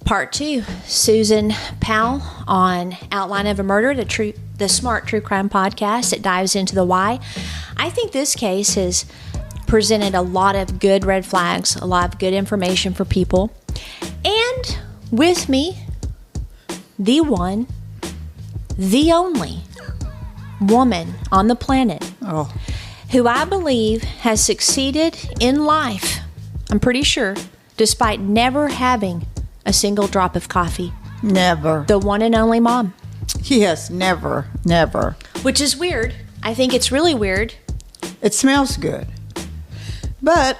Part 2, Susan Powell on Outline of a Murder, the smart true crime podcast that dives into the why. I think this case has presented a lot of good red flags, a lot of good information for people. And with me, the one, the only woman on the planet who I believe has succeeded in life, I'm pretty sure, despite never having a single drop of coffee. Never. The one and only mom. Yes, never. Which is weird. I think it's really weird. It smells good. But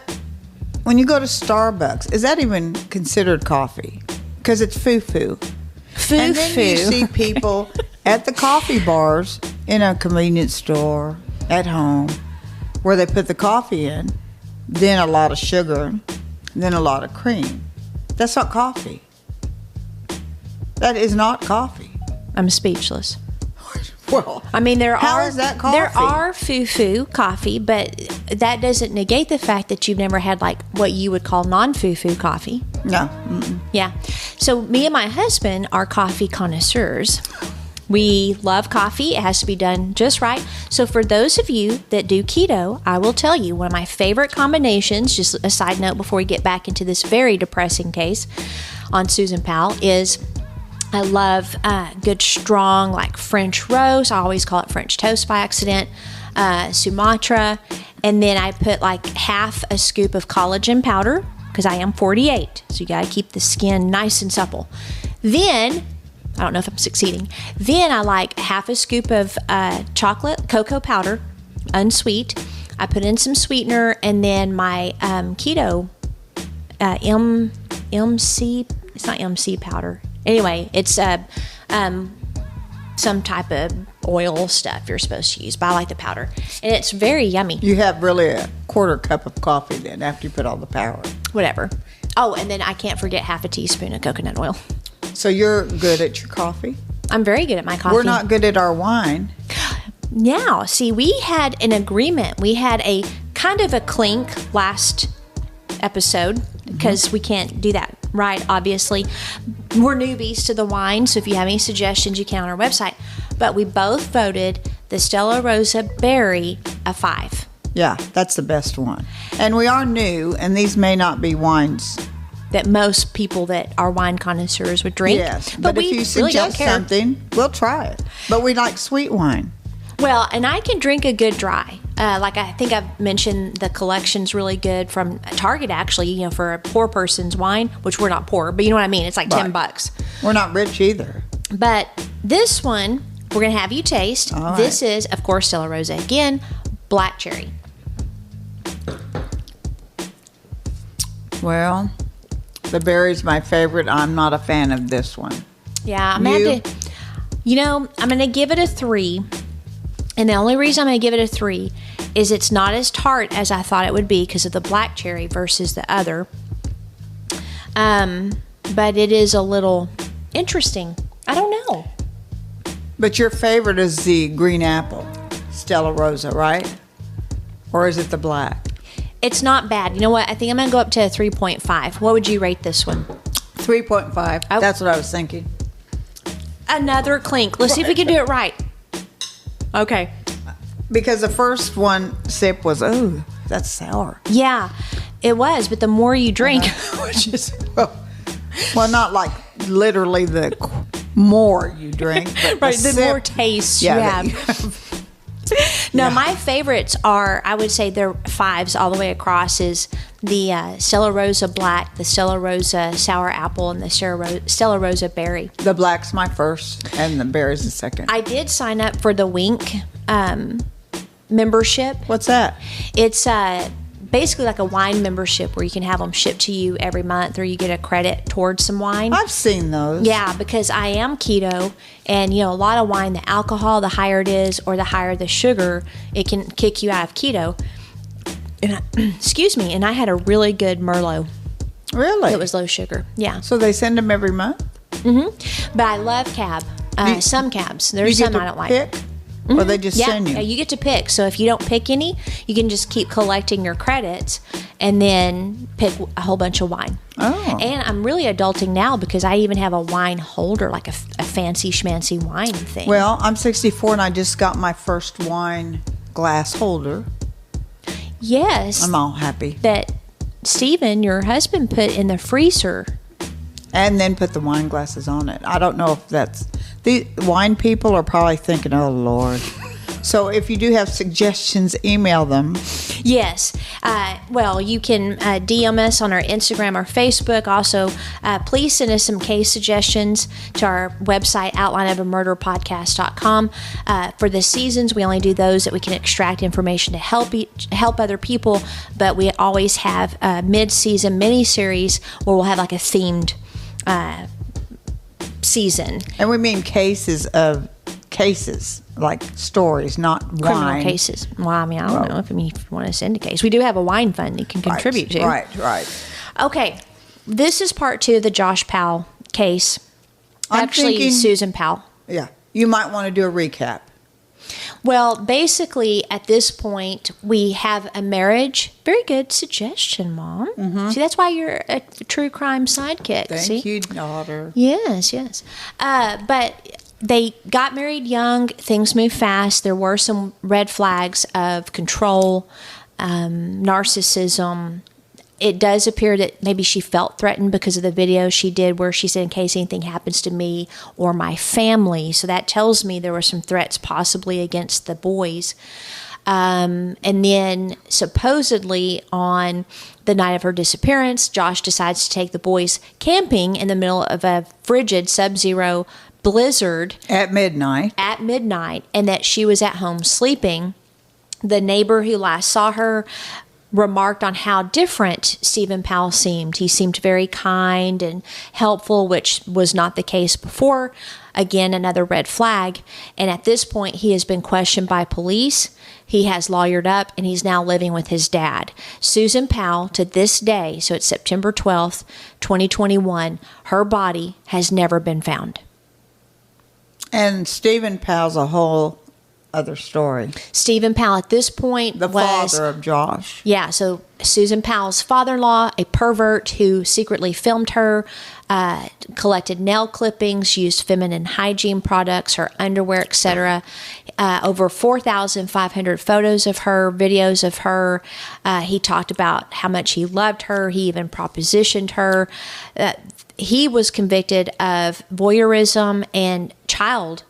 when you go to Starbucks, is that even considered coffee? Because it's foo-foo. And then you see people at the coffee bars in a convenience store, at home, where they put the coffee in, then a lot of sugar, then a lot of cream. That's not coffee. That is not coffee. I'm speechless. Well, I mean, how is that coffee? There are foo-foo coffee, but that doesn't negate the fact that you've never had like what you would call non-foo-foo coffee. No. Yeah. So me and my husband are coffee connoisseurs. We love coffee. It has to be done just right. So for those of you that do keto, I will tell you one of my favorite combinations, just a side note before we get back into this very depressing case on Susan Powell, is I love good strong like French roast. I always call it French toast by accident, Sumatra. And then I put like half a scoop of collagen powder because I am 48. So you got to keep the skin nice and supple. Then I don't know if I'm succeeding. Then I like half a scoop of chocolate cocoa powder, unsweet. I put in some sweetener and then my keto MC. It's not MC powder. Anyway, it's some type of oil stuff you're supposed to use, but I like the powder, and it's very yummy. You have really a quarter cup of coffee then after you put all the powder. Whatever. Oh, and then I can't forget half a teaspoon of coconut oil. So you're good at your coffee? I'm very good at my coffee. We're not good at our wine. Now, see, we had an agreement. We had a kind of a clink last episode because we can't do that right, obviously. We're newbies to the wine, so if you have any suggestions, you can on our website. But we both voted the Stella Rosa Berry a 5. Yeah, that's the best one. And we are new, and these may not be wines that most people that are wine connoisseurs would drink. Yes, but if you really suggest something, we'll try it. But we like sweet wine. Well, and I can drink a good dry. Like I think I've mentioned, the collection's really good from Target, actually, you know, for a poor person's wine, which we're not poor, but you know what I mean? It's like $10. We're not rich either. But this one, we're going to have you taste. All right. This is, of course, Stella Rosa again, black cherry. Well, the berry's my favorite. I'm not a fan of this one. Yeah, I'm going to give it a 3. And the only reason I'm going to give it a 3 is it's not as tart as I thought it would be because of the black cherry versus the other. But it is a little interesting. I don't know. But your favorite is the green apple, Stella Rosa, right? Or is it the black? It's not bad. You know what? I think I'm going to go up to a 3.5. What would you rate this one? 3.5. Oh. That's what I was thinking. Another clink. Let's see if we can do it right. Okay. Because the first one sip was, oh, that's sour. Yeah, it was. But the more you drink, Which is, well, not like literally the more you drink. But right, the sip, more taste you have. No, my favorites are, I would say they're 5s all the way across, is the Stella Rosa Black, the Stella Rosa Sour Apple, and the Stella Rosa Berry. The black's my first, and the berry's the second. I did sign up for the Wink membership. What's that? It's basically like a wine membership where you can have them shipped to you every month, or you get a credit towards some wine. I've seen those. Yeah, because I am keto, and you know, a lot of wine, the alcohol, the higher it is, or the higher the sugar, it can kick you out of keto. And excuse me, and I had a really good Merlot. Really? It was low sugar. Yeah. So they send them every month? Mm-hmm. But I love cab. Some cabs. There's some I don't like. Pick? Or they just send you? Yeah, you get to pick. So if you don't pick any, you can just keep collecting your credits and then pick a whole bunch of wine. Oh. And I'm really adulting now because I even have a wine holder, like a fancy schmancy wine thing. Well, I'm 64 and I just got my first wine glass holder. Yes. I'm all happy. That Stephen, your husband, put in the freezer. And then put the wine glasses on it. I don't know if that's... The wine people are probably thinking, oh, Lord. So if you do have suggestions, email them. Yes. Well, you can DM us on our Instagram or Facebook. Also, please send us some case suggestions to our website, outlineofamurderpodcast.com. For the seasons, we only do those that we can extract information to help other people, but we always have a mid-season mini-series where we'll have like a themed season. And we mean cases, like stories, not wine. Criminal cases. Well, I mean, I don't know if you want to send a case. We do have a wine fund you can contribute to. Right. Okay. This is part 2 of the Josh Powell case. Actually, Susan Powell. Yeah. You might want to do a recap. Well, basically, at this point, we have a marriage. Very good suggestion, Mom. Mm-hmm. See, that's why you're a true crime sidekick. Thank you, daughter. Yes. But they got married young. Things moved fast. There were some red flags of control, narcissism. It does appear that maybe she felt threatened because of the video she did where she said, in case anything happens to me or my family. So that tells me there were some threats possibly against the boys. And then supposedly on the night of her disappearance, Josh decides to take the boys camping in the middle of a frigid sub-zero blizzard. At midnight. And that she was at home sleeping. The neighbor who last saw her remarked on how different Stephen Powell seemed. He seemed very kind and helpful, which was not the case before. Again, another red flag. And at this point, he has been questioned by police. He has lawyered up, and he's now living with his dad. Susan Powell, to this day, so it's September 12th, 2021, her body has never been found. And Stephen Powell's a whole other story. Stephen Powell at this point the father of Josh. Yeah, so Susan Powell's father-in-law, a pervert who secretly filmed her, collected nail clippings, used feminine hygiene products, her underwear, etc. Over 4,500 photos of her, videos of her. He talked about how much he loved her. He even propositioned her. He was convicted of voyeurism and child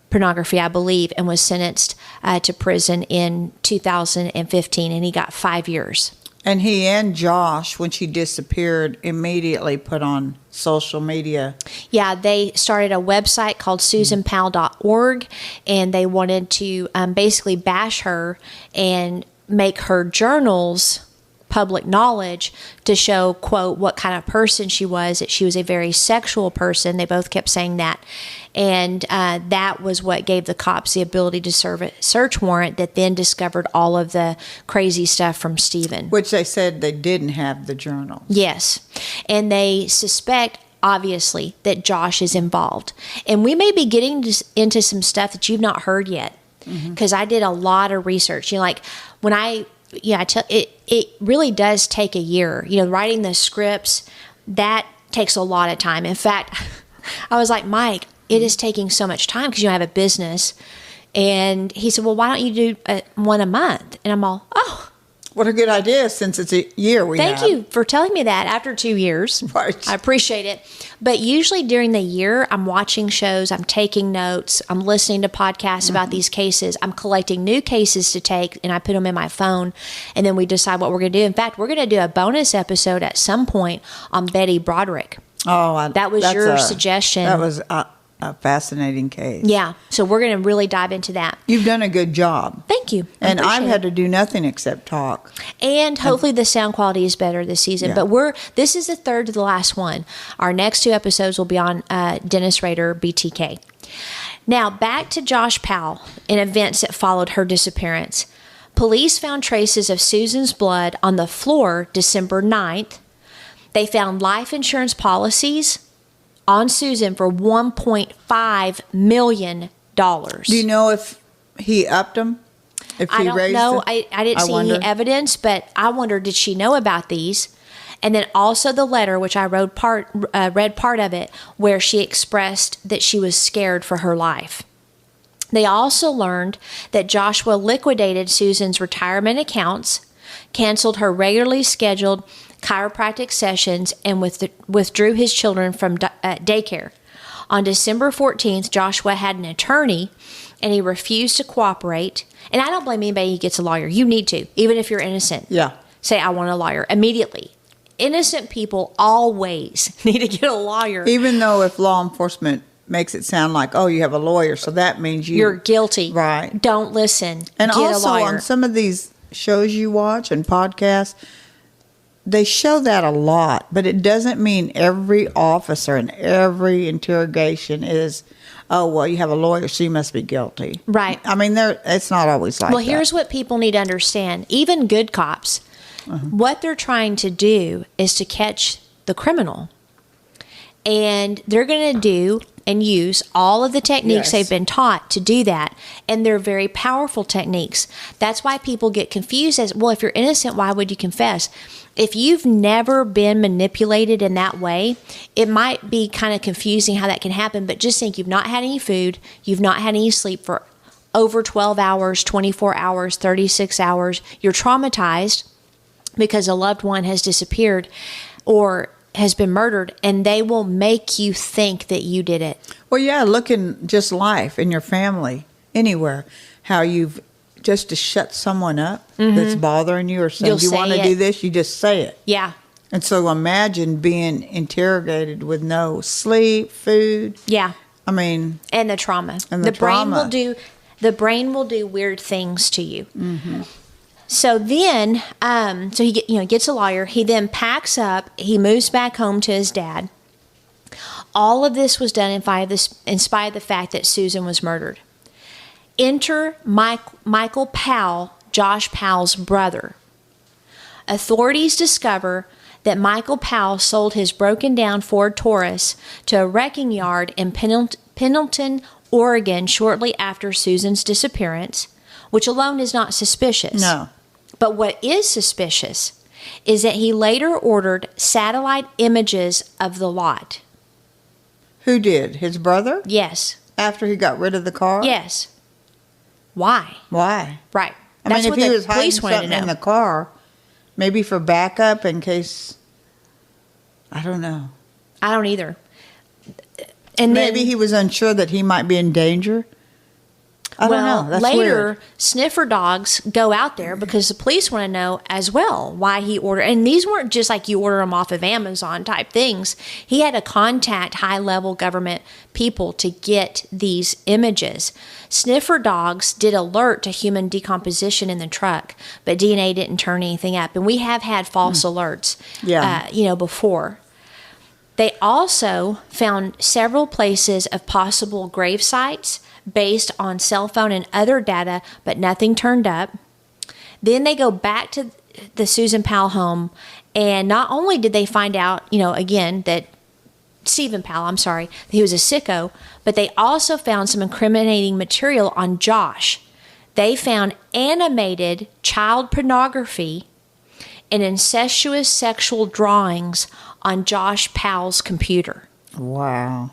pornography, I believe, and was sentenced to prison in 2015, and he got 5 years. And he and Josh, when she disappeared, immediately put on social media. Yeah, they started a website called susanpowell.org, and they wanted to basically bash her and make her journals public knowledge to show, quote, what kind of person she was, that she was a very sexual person. They both kept saying that. And that was what gave the cops the ability to serve a search warrant that then discovered all of the crazy stuff from Stephen. Which they said they didn't have the journals. Yes. And they suspect, obviously, that Josh is involved. And we may be getting into some stuff that you've not heard yet. Because I did a lot of research. You know, like when I tell it really does take a year. You know, writing the scripts, that takes a lot of time. In fact, I was like, Mike, it is taking so much time because you have a business. And he said, well, why don't you do one a month? And I'm all, oh. What a good idea since it's a year we have. Thank you for telling me that after 2 years. Right. I appreciate it. But usually during the year, I'm watching shows, I'm taking notes, I'm listening to podcasts about these cases, I'm collecting new cases to take, and I put them in my phone, and then we decide what we're going to do. In fact, we're going to do a bonus episode at some point on Betty Broderick. Oh, that was your suggestion. That was a fascinating case. Yeah, so we're going to really dive into that. You've done a good job. Thank you. And I've had to do nothing except talk. And hopefully the sound quality is better this season. Yeah. But this is the third to the last one. Our next 2 episodes will be on Dennis Rader, BTK. Now, back to Josh Powell and events that followed her disappearance. Police found traces of Susan's blood on the floor December 9th. They found life insurance policies on Susan for $1.5 million. Do you know if he upped them? If he I don't raised know. them? I didn't see any evidence, but I wonder, did she know about these? And then also the letter, which I read part of it, where she expressed that she was scared for her life. They also learned that Joshua liquidated Susan's retirement accounts, canceled her regularly scheduled chiropractic sessions, and withdrew his children from daycare. On December 14th, Joshua had an attorney, and he refused to cooperate. And I don't blame anybody who gets a lawyer. You need to, even if you're innocent. Yeah. Say, I want a lawyer immediately. Innocent people always need to get a lawyer. Even though if law enforcement makes it sound like, oh, you have a lawyer, so that means you're guilty. Right. Don't listen. And get also a lawyer. on some of these shows you watch and podcasts, they show that a lot, but it doesn't mean every officer and every interrogation is, oh, well, you have a lawyer, so you must be guilty. Right. I mean, it's not always like that. Well, here's what people need to understand. Even good cops, what they're trying to do is to catch the criminal. And they're going to do and use all of the techniques they've been taught to do that. And they're very powerful techniques. That's why people get confused as, well, if you're innocent, why would you confess? If you've never been manipulated in that way, it might be kind of confusing how that can happen. But just think, you've not had any food, you've not had any sleep for over 12 hours, 24 hours, 36 hours. You're traumatized because a loved one has disappeared or has been murdered, and they will make you think that you did it. Well, yeah, look in just life, in your family, anywhere, how you've just to shut someone up that's bothering you or saying, you want to do this, you just say it. Yeah. And so imagine being interrogated with no sleep, food. Yeah. I mean. And the trauma. And the trauma. The brain will do weird things to you. Mm-hmm. So then, so he gets a lawyer. He then packs up. He moves back home to his dad. All of this was done in spite of the fact that Susan was murdered. Enter Michael Powell, Josh Powell's brother. Authorities discover that Michael Powell sold his broken-down Ford Taurus to a wrecking yard in Pendleton, Oregon, shortly after Susan's disappearance, which alone is not suspicious. No. But what is suspicious is that he later ordered satellite images of the lot. Who did? His brother? Yes. After he got rid of the car? Yes. Why? Why? Right. I mean, if he was hiding something in the car, maybe for backup in case, I don't know. I don't either. And maybe he was unsure that he might be in danger. I don't know. That's later, weird. sniffer dogs go out there because the police want to know as well why he ordered. And these weren't just like you order them off of Amazon type things. He had to contact high-level government people to get these images. Sniffer dogs did alert to human decomposition in the truck, but DNA didn't turn anything up. And we have had false alerts, before. They also found several places of possible grave sites based on cell phone and other data, but nothing turned up. Then they go back to the Susan Powell home, and not only did they find out, again, that Stephen Powell, he was a sicko, but they also found some incriminating material on Josh. They found animated child pornography and incestuous sexual drawings on Josh Powell's computer. Wow.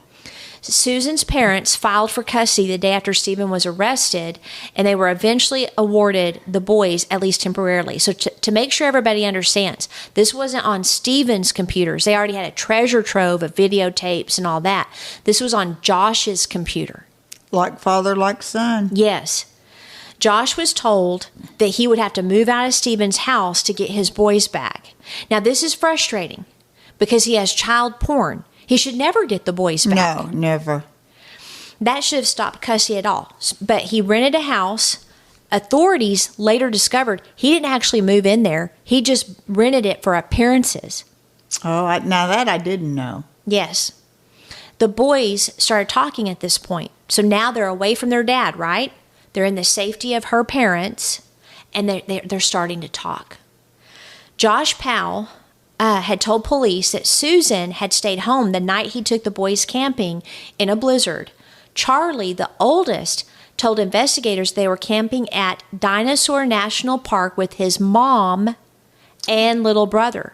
Susan's parents filed for custody the day after Stephen was arrested, and they were eventually awarded the boys, at least temporarily. So to make sure everybody understands, this wasn't on Stephen's computers. They already had a treasure trove of videotapes and all that. This was on Josh's computer. Like father, like son. Yes. Josh was told that he would have to move out of Stephen's house to get his boys back. Now, this is frustrating because he has child porn. He should never get the boys back. No, never. That should have stopped custody at all. But he rented a house. Authorities later discovered he didn't actually move in there. He just rented it for appearances. Oh, now that I didn't know. Yes. The boys started talking at this point. So now they're away from their dad, right? They're in the safety of her parents, and they're starting to talk. Josh Powell had told police that Susan had stayed home the night he took the boys camping in a blizzard. Charlie, the oldest, told investigators they were camping at Dinosaur National Park with his mom and little brother.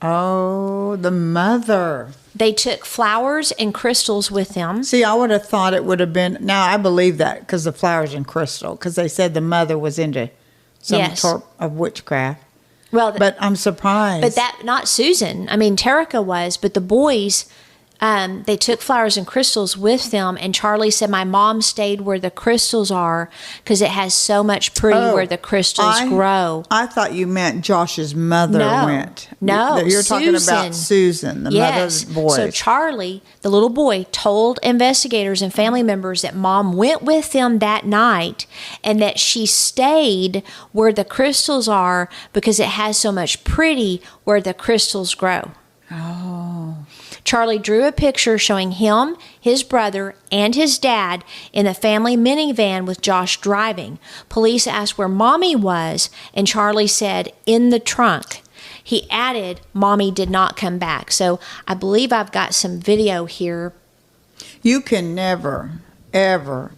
Oh, the mother. They took flowers and crystals with them. See, I would have thought it would have been. Now, I believe that because the flowers and crystal, because they said the mother was into some sort of witchcraft. Well, but I'm surprised. But that, not Susan. I mean, Terica was, but the boys, they took flowers and crystals with them. And Charlie said, my mom stayed where the crystals are because it has so much pretty where the crystals grow. I thought you meant Josh's mother went. No, you're talking about Susan, the mother's boys. So Charlie, the little boy, told investigators and family members that mom went with them that night and that she stayed where the crystals are because it has so much pretty where the crystals grow. Oh. Charlie drew a picture showing him, his brother, and his dad in the family minivan with Josh driving. Police asked where Mommy was, and Charlie said, in the trunk. He added, Mommy did not come back. So I believe I've got some video here. You can never, ever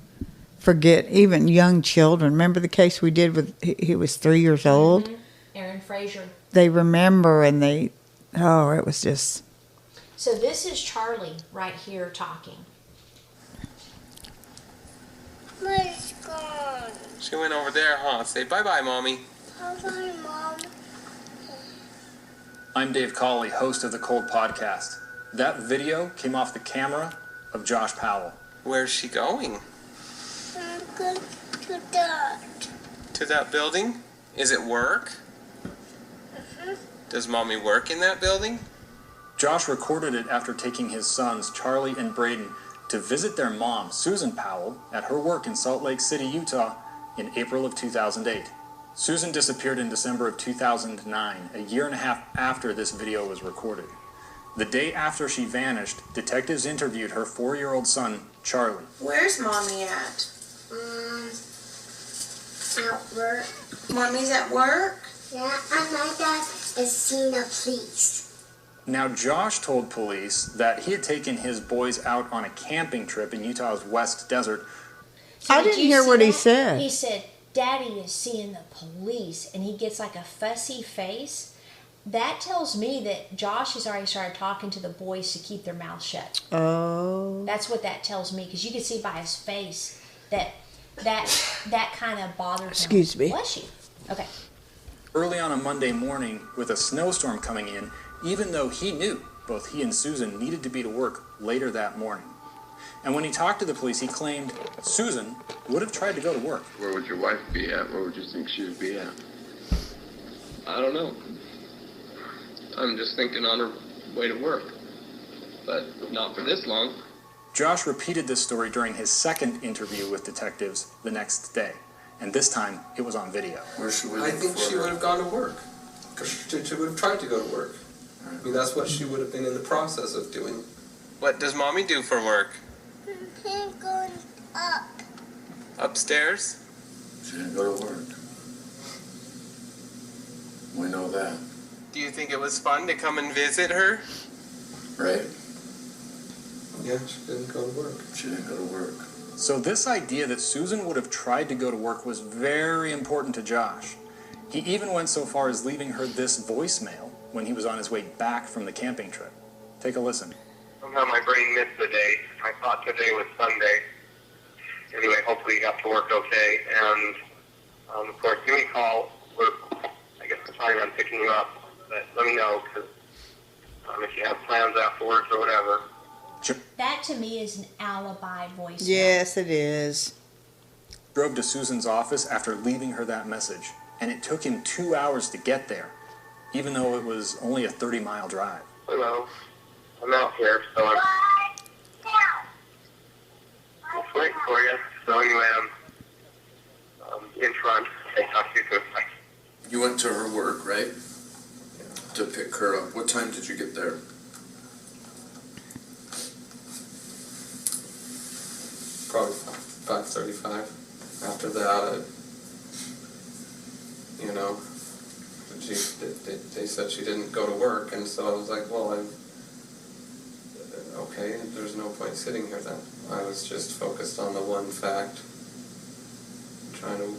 forget, even young children. Remember the case we did with, he was 3 years old? Mm-hmm. Aaron Frazier. They remember and it was just... So this is Charlie right here talking. Mom's gone. She went over there, huh? Say bye-bye, Mommy. Bye-bye, Mom. I'm Dave Cawley, host of the Cold Podcast. That video came off the camera of Josh Powell. Where's she going? I'm going to that. To that building? Is it work? Does Mommy work in that building? Josh recorded it after taking his sons, Charlie and Braden, to visit their mom, Susan Powell, at her work in Salt Lake City, Utah, in April of 2008. Susan disappeared in December of 2009, a year and a half after this video was recorded. The day after she vanished, detectives interviewed her 4-year-old son, Charlie. Where's Mommy at? At work. Mommy's at work? Yeah, and my dad is seeing a police. Now, Josh told police that he had taken his boys out on a camping trip in Utah's West Desert. I didn't hear what he said. He said, Daddy is seeing the police, and he gets like a fussy face. That tells me that Josh has already started talking to the boys to keep their mouths shut. Oh. That's what that tells me, because you can see by his face that kind of bothered him. Excuse me. Bless you. Okay. Early on a Monday morning, with a snowstorm coming in, even though he knew both he and Susan needed to be to work later that morning. And when he talked to the police, he claimed Susan would have tried to go to work. Where would your wife be at? Where would you think she would be at? I don't know. I'm just thinking on her way to work. But not for this long. Josh repeated this story during his second interview with detectives the next day. And this time, it was on video. I think she would have gone to work. Because she would have tried to go to work. I mean, that's what she would have been in the process of doing. What does Mommy do for work? I'm going up. Upstairs? She didn't go to work. We know that. Do you think it was fun to come and visit her? Right? Yeah, she didn't go to work. She didn't go to work. So this idea that Susan would have tried to go to work was very important to Josh. He even went so far as leaving her this voicemail when he was on his way back from the camping trip. Take a listen. Somehow my brain missed the day. I thought today was Sunday. Anyway, hopefully you got to work okay. And, of course, give me a call. I guess we're planning on picking you up. But let me know, because if you have plans afterwards or whatever. That to me is an alibi voice. Yes, it is. Drove to Susan's office after leaving her that message, and it took him 2 hours to get there, even though it was only a 30-mile drive. Hello. I'm out here, so I'm just waiting for you. So anyway, I'm in front. Okay, talk to you soon. Bye. You went to her work, right? To pick her up. What time did you get there? Probably 5:35. After that, they said she didn't go to work, and so I was like, well, okay, there's no point sitting here then. I was just focused on the one fact trying to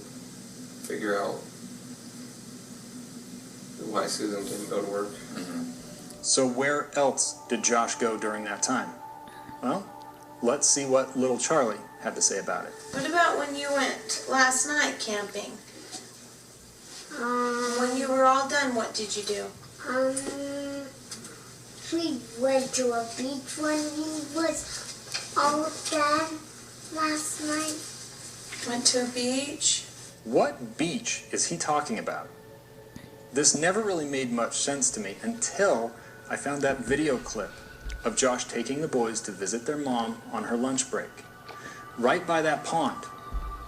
figure out why Susan didn't go to work. So where else did Josh go during that time? Well, let's see what little Charlie had to say about it. What about when you went last night camping? When you were all done, what did you do? We went to a beach when we was all done last night. Went to a beach? What beach is he talking about? This never really made much sense to me until I found that video clip of Josh taking the boys to visit their mom on her lunch break, right by that pond,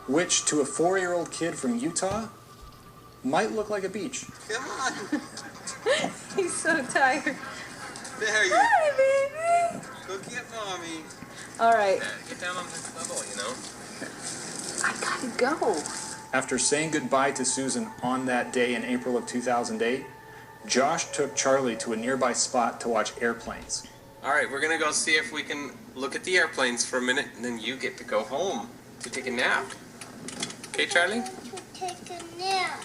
which to a 4-year-old kid from Utah might look like a beach. Come on. He's so tired. There you Hi, baby. go get mommy. All right. Get down on this level, you know? I gotta go. After saying goodbye to Susan on that day in April of 2008, Josh took Charlie to a nearby spot to watch airplanes. All right, we're going to go see if we can look at the airplanes for a minute, and then you get to go home to take a nap. Okay, Charlie? Take a nap.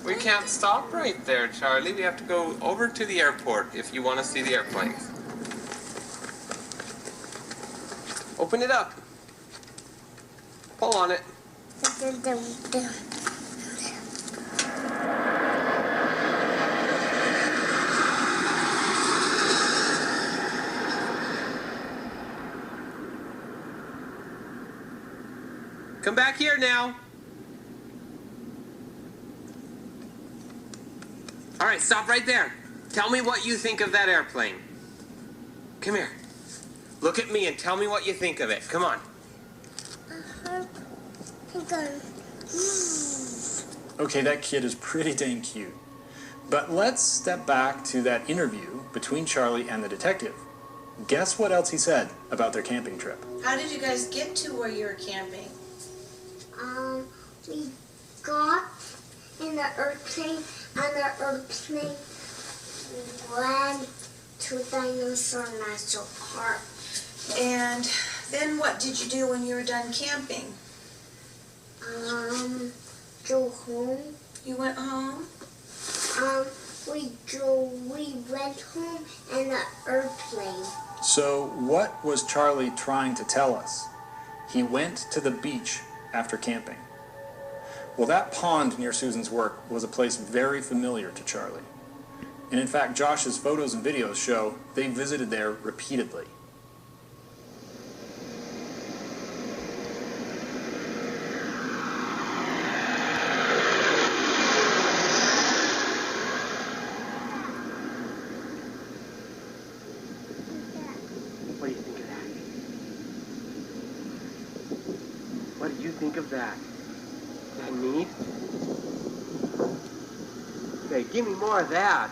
We can't stop right there, Charlie. We have to go over to the airport if you want to see the airplanes. Open it up. Pull on it. Come back here now. All right, stop right there. Tell me what you think of that airplane. Come here. Look at me and tell me what you think of it. Come on. Okay, that kid is pretty dang cute. But let's step back to that interview between Charlie and the detective. Guess what else he said about their camping trip? How did you guys get to where you were camping? We got in the airplane, and the airplane went to Dinosaur National Park. And then what did you do when you were done camping? Go home. You went home? We went home in the airplane. So what was Charlie trying to tell us? He went to the beach after camping. Well, that pond near Susan's work was a place very familiar to Charlie. And in fact, Josh's photos and videos show they visited there repeatedly. What do you think of that? What do you think of that? Is that neat? Hey, give me more of that.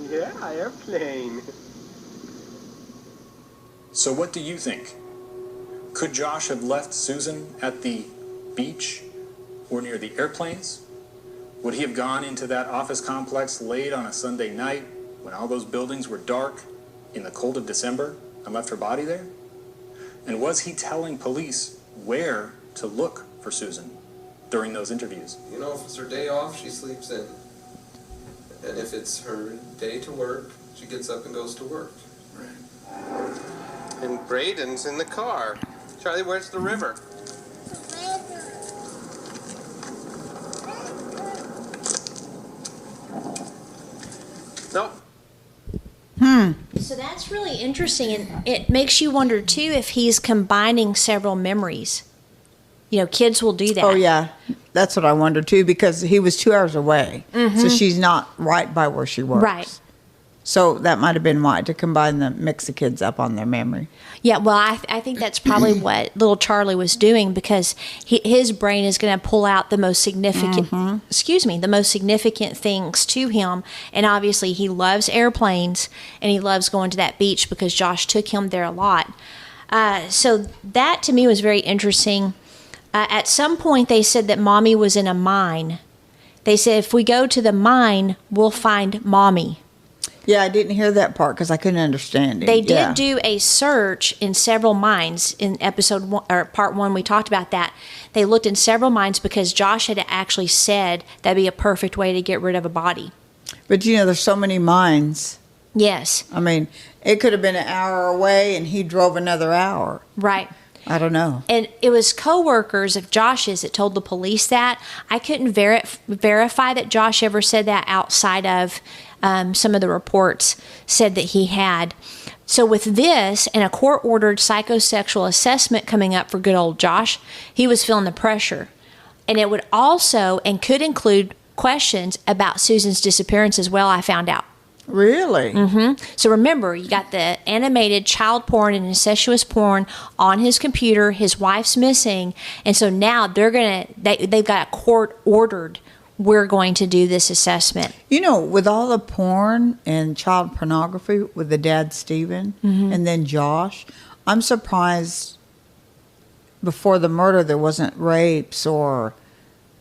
Yeah, airplane. So what do you think? Could Josh have left Susan at the beach or near the airplanes? Would he have gone into that office complex late on a Sunday night when all those buildings were dark in the cold of December and left her body there? And was he telling police where to look for Susan during those interviews? You know, if it's her day off, she sleeps in. And if it's her day to work, she gets up and goes to work. Right. And Braden's in the car. Charlie, where's the river? Nope. So that's really interesting, and it makes you wonder too if he's combining several memories. You know, kids will do that. Oh, yeah. That's what I wonder, too, because he was 2 hours away. So she's not right by where she works. Right. So that might have been why, to combine them, mix the kids up on their memory. Yeah, well, I think that's probably what little Charlie was doing, because his brain is going to pull out the most significant, the most significant things to him. And obviously, he loves airplanes, and he loves going to that beach because Josh took him there a lot. So that to me was very interesting. At some point, they said that Mommy was in a mine. They said, if we go to the mine, we'll find Mommy. Yeah, I didn't hear that part because I couldn't understand it. They did do a search in several mines in episode 1, or part 1. We talked about that. They looked in several mines because Josh had actually said that'd be a perfect way to get rid of a body. But you know, there's so many mines. Yes. I mean, it could have been an hour away and he drove another hour. Right. I don't know. And it was co-workers of Josh's that told the police that. I couldn't verify that Josh ever said that outside of some of the reports said that he had. So with this and a court-ordered psychosexual assessment coming up for good old Josh, he was feeling the pressure. And it would also and could include questions about Susan's disappearance as well, I found out. Really? Mm-hmm. So remember, you got the animated child porn and incestuous porn on his computer. His wife's missing, and so now they've got a court ordered. We're going to do this assessment. You know, with all the porn and child pornography with the dad Stephen and then Josh, I'm surprised before the murder there wasn't rapes or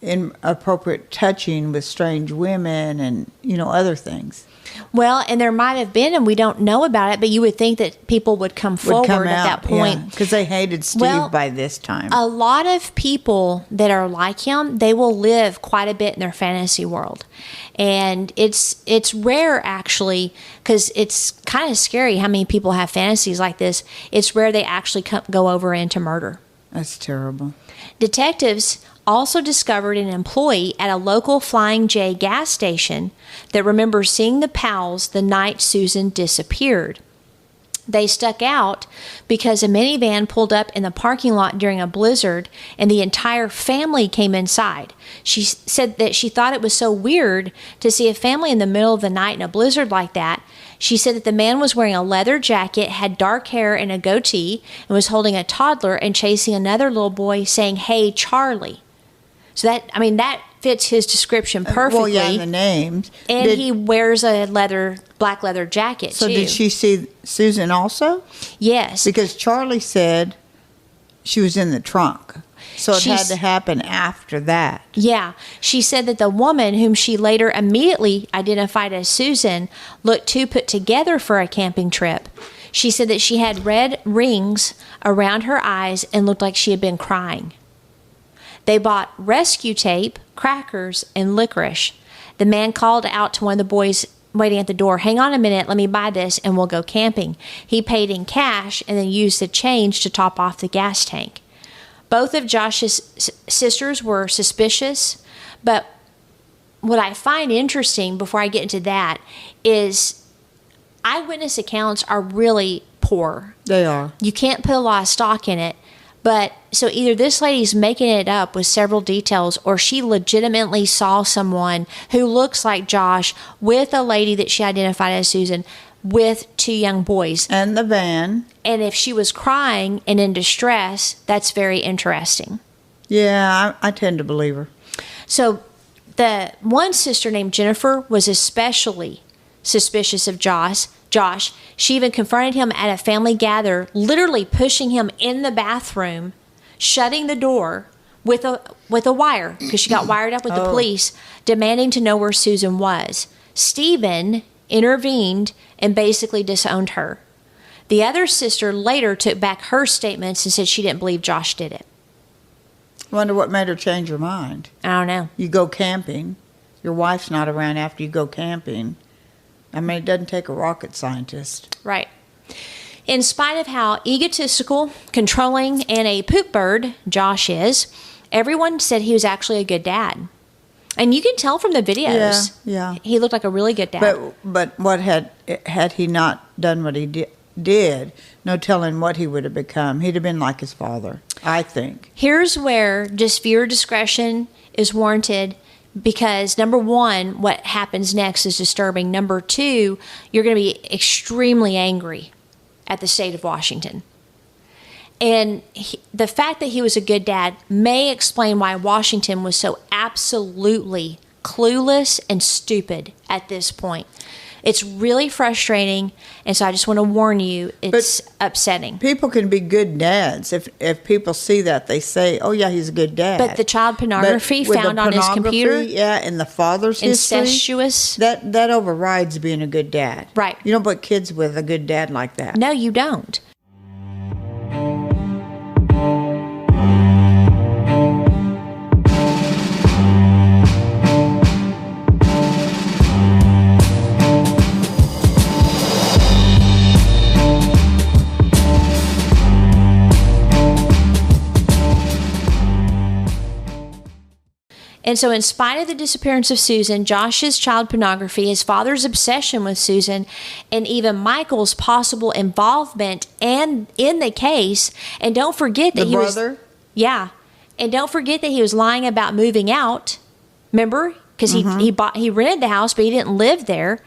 inappropriate touching with strange women and other things. Well, and there might have been, and we don't know about it, but you would think that people would come forward at that point. Because they hated Steve by this time. A lot of people that are like him, they will live quite a bit in their fantasy world. And it's rare, actually, because it's kind of scary how many people have fantasies like this. It's rare they actually go over into murder. That's terrible. Detectives also discovered an employee at a local Flying J gas station that remembers seeing the Powells the night Susan disappeared. They stuck out because a minivan pulled up in the parking lot during a blizzard and the entire family came inside. She said that she thought it was so weird to see a family in the middle of the night in a blizzard like that. She said that the man was wearing a leather jacket, had dark hair and a goatee, and was holding a toddler and chasing another little boy saying, "Hey, Charlie." So that fits his description perfectly. Well, yeah, the names. And he wears a black leather jacket, so too. Did she see Susan also? Yes. Because Charlie said she was in the trunk. So it had to happen after that. Yeah. She said that the woman, whom she later immediately identified as Susan, looked too put together for a camping trip. She said that she had red rings around her eyes and looked like she had been crying. They bought rescue tape, crackers, and licorice. The man called out to one of the boys waiting at the door, "Hang on a minute, let me buy this and we'll go camping." He paid in cash and then used the change to top off the gas tank. Both of Josh's sisters were suspicious, but what I find interesting before I get into that is eyewitness accounts are really poor. They are. You can't put a lot of stock in it. But so either this lady's making it up with several details, or she legitimately saw someone who looks like Josh with a lady that she identified as Susan with two young boys. And the van. And if she was crying and in distress, that's very interesting. Yeah, I tend to believe her. So the one sister named Jennifer was especially suspicious of Josh. She even confronted him at a family gather, literally pushing him in the bathroom, shutting the door with a wire, because she got wired up with the police, demanding to know where Susan was. Stephen intervened and basically disowned her. The other sister later took back her statements and said she didn't believe Josh did it. I wonder what made her change her mind. I don't know. You go camping. Your wife's not around after you go camping. I mean, it doesn't take a rocket scientist. Right. In spite of how egotistical, controlling, and a poop bird Josh is, everyone said he was actually a good dad. And you can tell from the videos. Yeah. He looked like a really good dad. But what had he not done what he did, no telling what he would have become. He'd have been like his father, I think. Here's where just viewer discretion is warranted. Because number one, what happens next is disturbing. Number two, you're going to be extremely angry at the state of Washington. And the fact that he was a good dad may explain why Washington was so absolutely clueless and stupid at this point. It's really frustrating, and so I just want to warn you, it's upsetting. People can be good dads. If people see that, they say, oh, yeah, he's a good dad. But the child pornography found on his computer, yeah, and the father's history, incestuous, that overrides being a good dad. Right. You don't put kids with a good dad like that. No, you don't. And so in spite of the disappearance of Susan, Josh's child pornography, his father's obsession with Susan, and even Michael's possible involvement in the case, and don't forget that and don't forget that he was lying about moving out. Remember? Because he rented the house, but he didn't live there.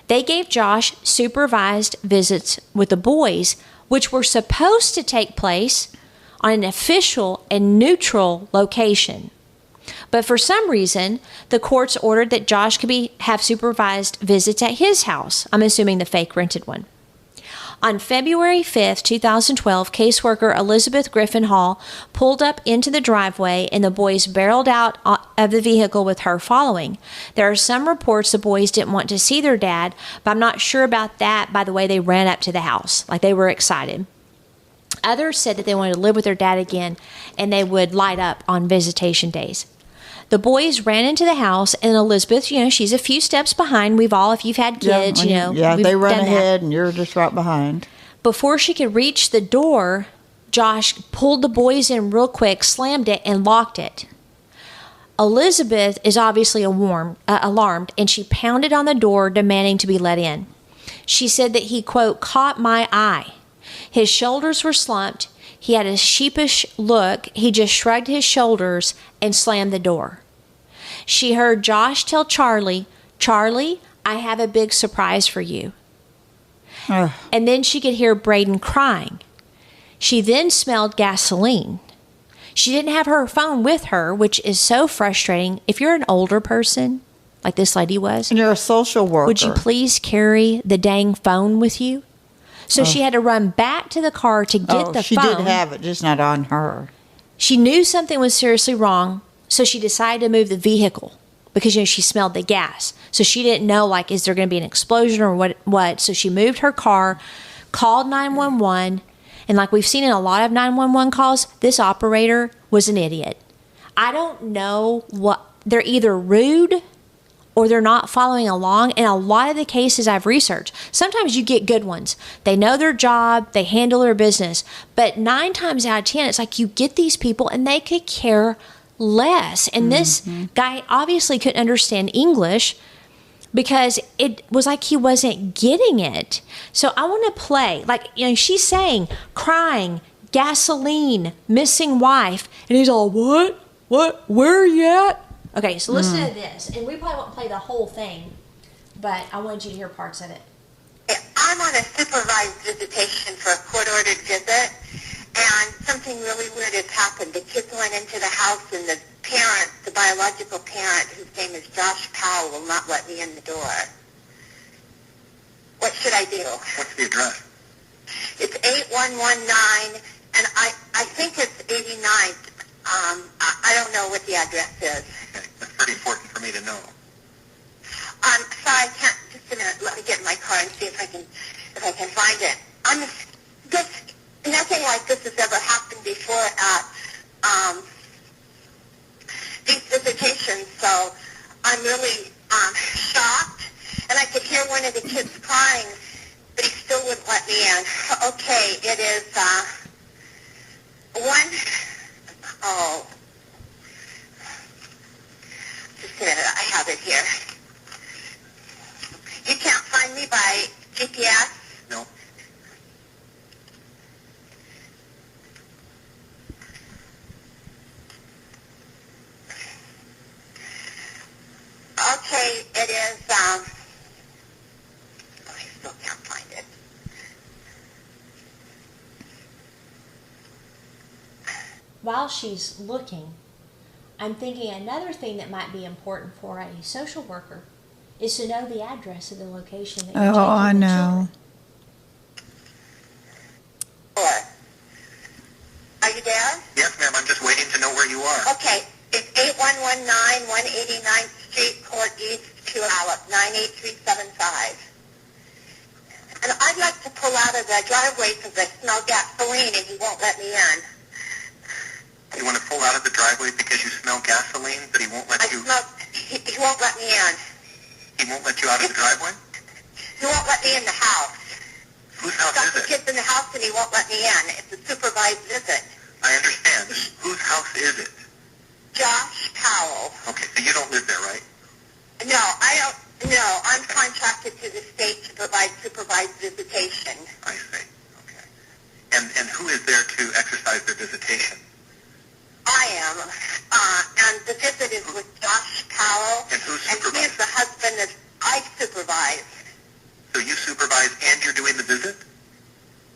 They gave Josh supervised visits with the boys, which were supposed to take place on an official and neutral location. But for some reason, the courts ordered that Josh could have supervised visits at his house. I'm assuming the fake rented one. On February 5th, 2012, caseworker Elizabeth Griffin Hall pulled up into the driveway and the boys barreled out of the vehicle with her following. There are some reports the boys didn't want to see their dad, but I'm not sure about that by the way they ran up to the house. Like they were excited. Others said that they wanted to live with their dad again and they would light up on visitation days. The boys ran into the house, and Elizabeth, she's a few steps behind. We've all, if you've had kids, they run ahead, and you're just right behind. Before she could reach the door, Josh pulled the boys in real quick, slammed it, and locked it. Elizabeth is obviously alarmed, and she pounded on the door, demanding to be let in. She said that he, quote, caught my eye. His shoulders were slumped. He had a sheepish look. He just shrugged his shoulders and slammed the door. She heard Josh tell Charlie, I have a big surprise for you. And then she could hear Braden crying. She then smelled gasoline. She didn't have her phone with her, which is so frustrating. If you're an older person, like this lady was, and you're a social worker, would you please carry the dang phone with you? So she had to run back to the car to get the phone. She did have it, just not on her. She knew something was seriously wrong, so she decided to move the vehicle because, she smelled the gas. So she didn't know, is there going to be an explosion or what? So she moved her car, called 911, and like we've seen in a lot of 911 calls, this operator was an idiot. I don't know they're either rude or they're not following along. In a lot of the cases I've researched, sometimes you get good ones. They know their job, they handle their business. But 9 times out of 10, it's like you get these people and they could care less. And this guy obviously couldn't understand English because it was like he wasn't getting it. So I want to play, she's saying, crying, gasoline, missing wife. And he's all, what? Where are you at? Okay, so listen to this, and we probably won't play the whole thing, but I wanted you to hear parts of it. I'm on a supervised visitation for a court-ordered visit, and something really weird has happened. The kids went into the house, and the parent, the biological parent, whose name is Josh Powell, will not let me in the door. What should I do? What's the address? It's 8119, and I think it's 89th. I don't know what the address is. Okay. That's pretty important for me to know. Sorry, I can't. Just a minute. Let me get in my car and see if I can find it. Nothing like this has ever happened before at these visitations, so I'm really shocked. And I could hear one of the kids crying, but he still wouldn't let me in. Okay, it is just a minute, I have it here. You can't find me by GPS? No. Okay, it is, I still can't find it. While she's looking, I'm thinking another thing that might be important for a social worker is to know the address of the location that Oh, you're taking I the know. Or, are you there? Yes, ma'am. I'm just waiting to know where you are. Okay, it's 8119 189th Street, Port East, Puyallup, 98375. And I'd like to pull out of the driveway because I smell gasoline and he won't let me in. You want to pull out of the driveway because you smell gasoline, but he won't let you... He won't let me in. He won't let you out of the driveway? He won't let me in the house. Whose house Got is the it? kids in the house and he won't let me in. It's a supervised visit. I understand. Whose house is it? Josh Powell. Okay, so you don't live there, right? No, I don't. No, I'm contracted to the state to provide supervised visitation. I see. Okay. And who is there to exercise their visitation? I am. And the visit is with Josh Powell. And who And supervises? he's the husband that I supervise. So you supervise and you're doing the visit?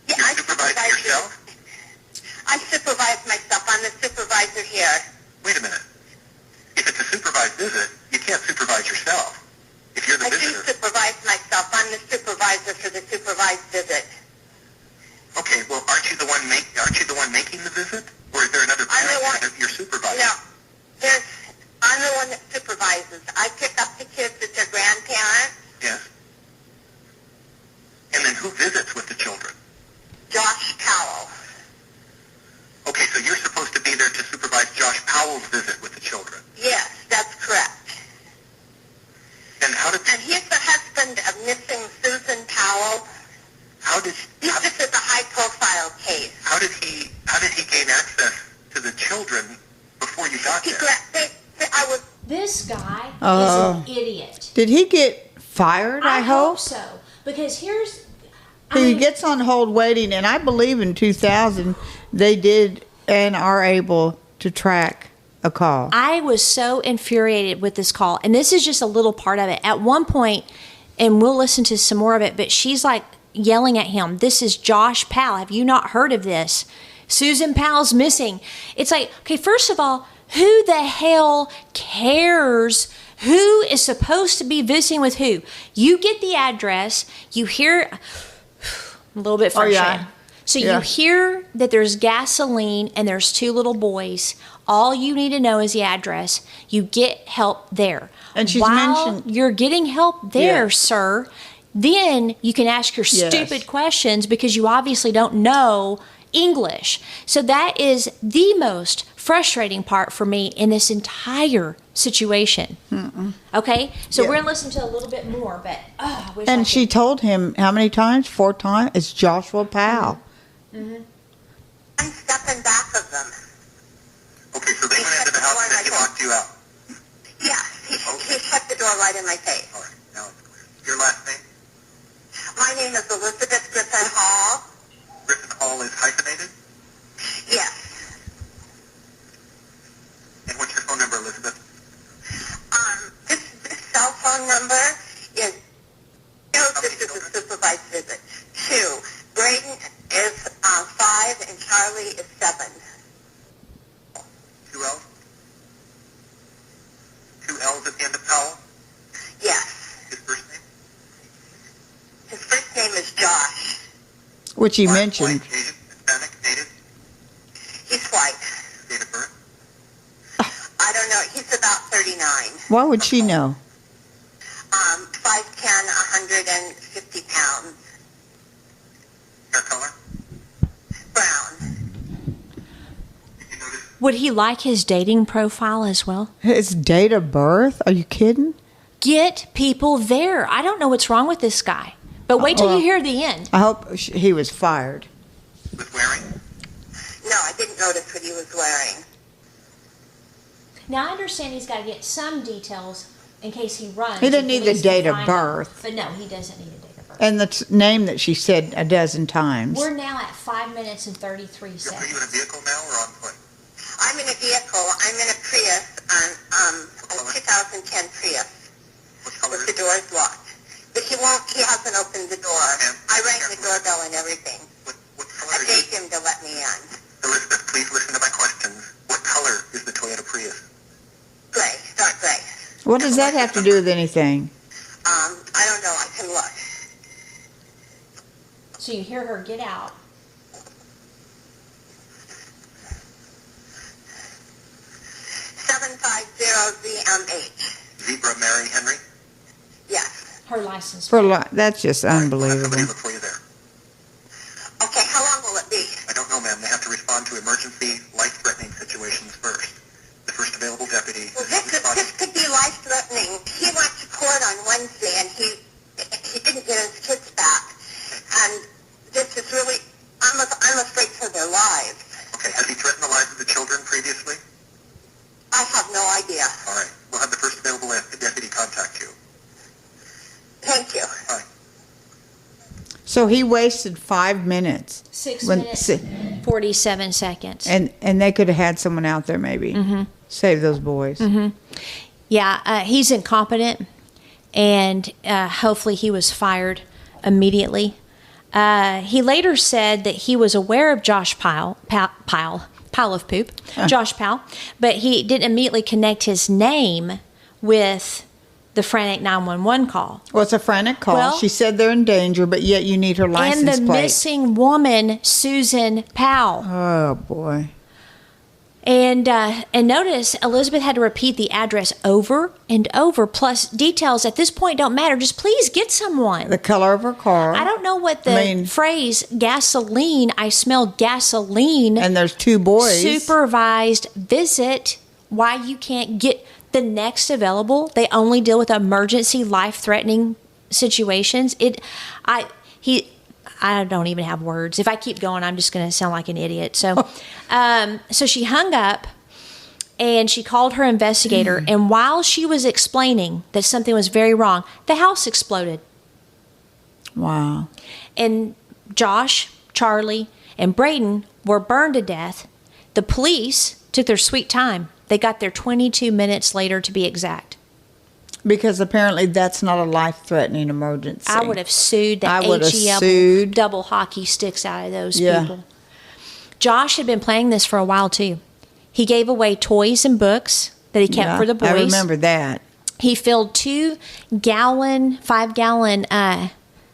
Yeah, You I supervise yourself? I supervise myself. I'm the supervisor here. Wait a minute. If it's a supervised visit, you can't supervise yourself. If you're the I do visitor. supervise myself. I'm the supervisor for the supervised visit. Okay, well, aren't you the one making the visit? Or is there another I'm the one. parent that you're supervising? No, I'm the one that supervises. I pick up the kids at their grandparents. Yes. And then who visits with the children? Josh Powell. Okay, so you're supposed to be there to supervise Josh Powell's visit with the children. Yes, that's correct. And how did... And he's the husband of missing Susan Powell. This is a high-profile case. How did he gain access to the children before you got there? This guy is Oh. an idiot. Did he get fired, I hope? so. Because here's... He gets on hold waiting, and I believe in 2000 they did and are able to track a call. I was so infuriated with this call, and this is just a little part of it. At one point, and we'll listen to some more of it, but she's like yelling at him, "This is Josh Powell. Have you not heard of this? Susan Powell's missing." It's like, okay, first of all, who the hell cares who is supposed to be visiting with who? You get the address, you hear... a little bit frustrated. Oh, yeah. So Yeah. you hear that there's gasoline and there's two little boys. All you need to know is the address. You get help there. And she's While mentioned- you're getting help there, Yes. sir, then you can ask your Yes. stupid questions because you obviously don't know English. So that is the most frustrating part for me in this entire situation. Okay? So Yeah. we're going to listen to a little bit more, but I wish I And could- she told him how many times? 4 times? It's Joshua Powell. I'm stepping back of them. Okay, so they went into the house and then he locked you out. Yeah, he shut the door right in my face. All right, now it's clear. Your last name? My name is Elizabeth Griffin Hall. Griffin Hall is hyphenated? Yes. And what's your phone number, Elizabeth? This cell phone number is, this is a supervised visit. 2. Braden is 5 and Charlie is 7. 2 L's? 2 L's at the end of Powell? Yes. His first name? His first name is Josh. Which he Black, mentioned. White, Asian, Hispanic, Native? He's white. Date of birth? I don't know. He's about 39. Why would she know? 5'10", 150 pounds. Hair color? Brown. Would he like his dating profile as well? His date of birth? Are you kidding? Get people there. I don't know what's wrong with this guy. But wait till Well, you hear the end. I hope he was fired. Was wearing? No, I didn't notice what he was wearing. Now, I understand he's got to get some details in case he runs. He doesn't so need the police can date of find him. birth. But no, he doesn't need a date of birth. And the name that she said a dozen times. We're now at 5 minutes and 33 Are you in seconds. a vehicle now or on foot? I'm in a vehicle. I'm in a Prius, a 2010 Prius, What color with is the doors locked. But he hasn't opened the door. I rang the doorbell and everything. What color I is begged him to let me in. Elizabeth, please listen to my questions. What color is the Toyota Prius? Gray, dark gray. What does that have to do with anything? So you hear her get out. 750ZMH. Zebra Mary Henry? Yes. Her license. That's just unbelievable. Somebody look for you there. Okay, how long will it be? I don't know, ma'am. They have to respond to emergency, life-threatening situations first. The first available deputy. Well, this could be life-threatening. He went to court on Wednesday, and he didn't get his kids back. And this is really, I'm afraid for their lives. Okay, has he threatened the lives of the children previously? I have no idea. All right. We'll have the first available deputy contact you. Thank you. Bye. So he wasted 5 minutes. 6 minutes, 47 seconds. And they could have had someone out there maybe. Save those boys. Yeah, he's incompetent, and hopefully he was fired immediately. He later said that he was aware of Josh Powell of poop, Josh Powell, but he didn't immediately connect his name with the frantic 911 call. Well, it's a frantic call. Well, she said they're in danger, but yet you need her license plate. And the plate. missing woman, Susan Powell. Oh, boy. And notice Elizabeth had to repeat the address over and over, plus details at this point don't matter. Just please get someone. The color of her car. I don't know what the phrase gasoline, I smell gasoline. And there's 2 boys. Supervised visit, why you can't get the next available. They only deal with emergency, life-threatening situations. I don't even have words. If I keep going, I'm just going to sound like an idiot. So, so she hung up and she called her investigator. And while she was explaining that something was very wrong, the house exploded. Wow. And Josh, Charlie, and Braden were burned to death. The police took their sweet time. They got there 22 minutes later, to be exact. Because apparently that's not a life-threatening emergency. I would have sued the HEM double hockey sticks out of those people. Josh had been playing this for a while, too. He gave away toys and books that he kept for the boys. I remember that. He filled 5-gallon, let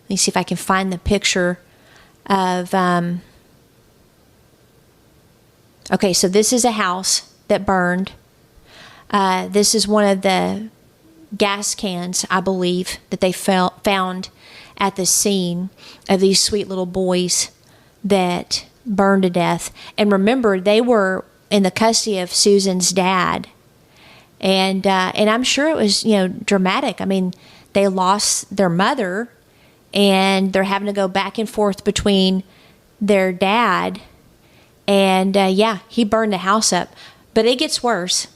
me see if I can find the picture of, okay, so this is a house that burned. This is one of the gas cans, I believe, that they found at the scene of these sweet little boys that burned to death. And remember, they were in the custody of Susan's dad. And I'm sure it was, dramatic. I mean, they lost their mother, and they're having to go back and forth between their dad. And, he burned the house up. But it gets worse.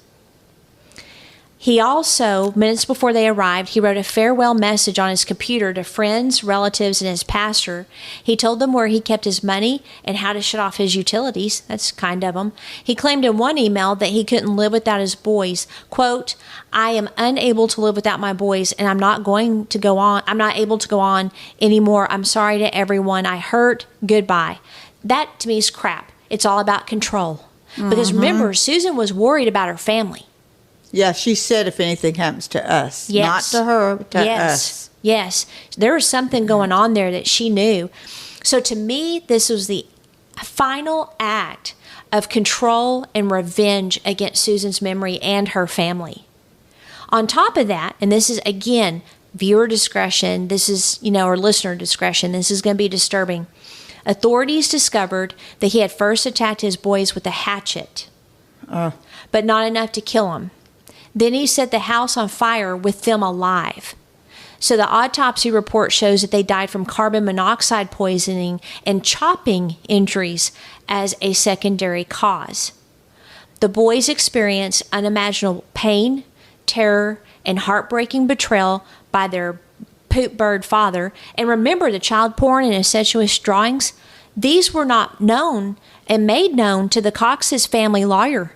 He also, minutes before they arrived, he wrote a farewell message on his computer to friends, relatives, and his pastor. He told them where he kept his money and how to shut off his utilities. That's kind of him. He claimed in one email that he couldn't live without his boys. Quote, I am unable to live without my boys, and I'm not able to go on anymore. I'm sorry to everyone I hurt. Goodbye. That, to me, is crap. It's all about control. Because remember, Susan was worried about her family. Yeah, she said if anything happens to us. Yes. Not to her, but to us. Yes. There was something going on there that she knew. So to me, this was the final act of control and revenge against Susan's memory and her family. On top of that, and this is, again, viewer discretion, this is, or listener discretion, this is going to be disturbing. Authorities discovered that he had first attacked his boys with a hatchet, but not enough to kill them. Then he set the house on fire with them alive. So the autopsy report shows that they died from carbon monoxide poisoning and chopping injuries as a secondary cause. The boys experienced unimaginable pain, terror, and heartbreaking betrayal by their poop bird father. And remember, the child porn and incestuous drawings, these were not known and made known to the Cox's family lawyer.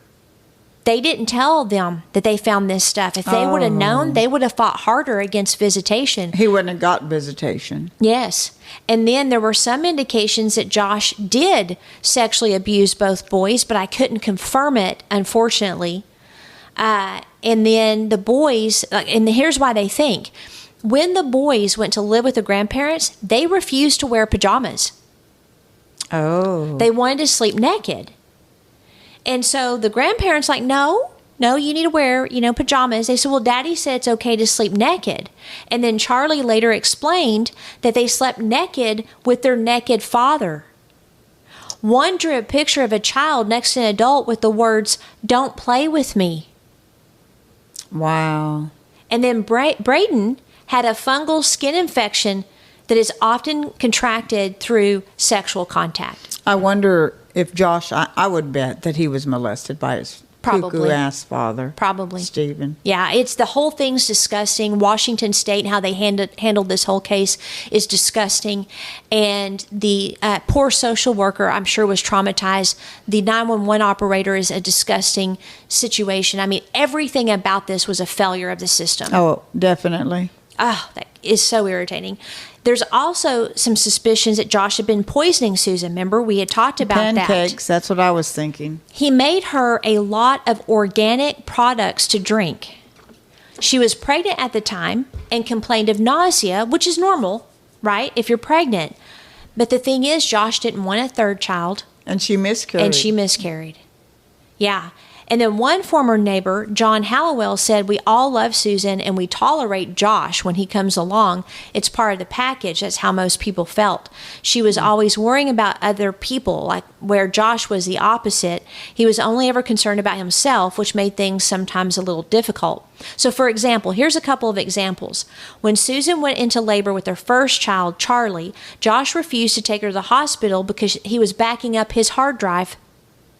They didn't tell them that they found this stuff. If they would have known, they would have fought harder against visitation. He wouldn't have got visitation. Yes. And then there were some indications that Josh did sexually abuse both boys, but I couldn't confirm it, unfortunately. And then the boys, and here's why they think. when the boys went to live with the grandparents, they refused to wear pajamas. Oh. They wanted to sleep naked. And so the grandparents like, no, you need to wear, pajamas. They said, well, Daddy said it's okay to sleep naked. And then Charlie later explained that they slept naked with their naked father. One drew a picture of a child next to an adult with the words, "Don't play with me." Wow. And then Braden had a fungal skin infection that is often contracted through sexual contact. I wonder if Josh, I would bet that he was molested by his cuckoo-ass father. Probably. Stephen. Yeah, it's the whole thing's disgusting. Washington State, how they handled this whole case is disgusting. And the poor social worker, I'm sure, was traumatized. The 911 operator is a disgusting situation. I mean, everything about this was a failure of the system. Oh, definitely. Oh, that is so irritating. There's also some suspicions that Josh had been poisoning Susan. Remember, we had talked about that. Pancakes, that's what I was thinking. He made her a lot of organic products to drink. She was pregnant at the time and complained of nausea, which is normal, right, if you're pregnant. But the thing is, Josh didn't want a third child. And she miscarried. Yeah. And then one former neighbor, John Hallowell, said, "We all love Susan and we tolerate Josh when he comes along. It's part of the package." That's how most people felt. She was always worrying about other people, like where Josh was the opposite. He was only ever concerned about himself, which made things sometimes a little difficult. So, for example, here's a couple of examples. When Susan went into labor with their first child, Charlie, Josh refused to take her to the hospital because he was backing up his hard drive.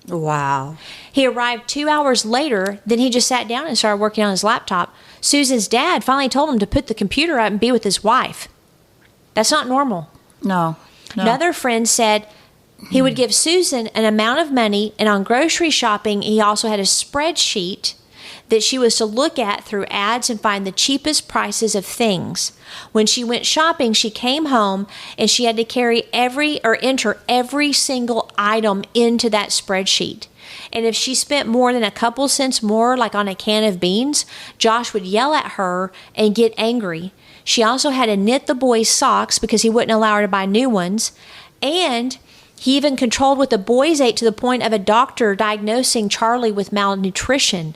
Wow. He arrived 2 hours later, then he just sat down and started working on his laptop. Susan's dad finally told him to put the computer up and be with his wife. That's not normal. No. Another friend said he would give Susan an amount of money, and on grocery shopping, he also had a spreadsheet that she was to look at through ads and find the cheapest prices of things. When she went shopping, she came home and she had to enter every single item into that spreadsheet. And if she spent more than a couple cents more, like on a can of beans, Josh would yell at her and get angry. She also had to knit the boys' socks because he wouldn't allow her to buy new ones. And he even controlled what the boys ate to the point of a doctor diagnosing Charlie with malnutrition.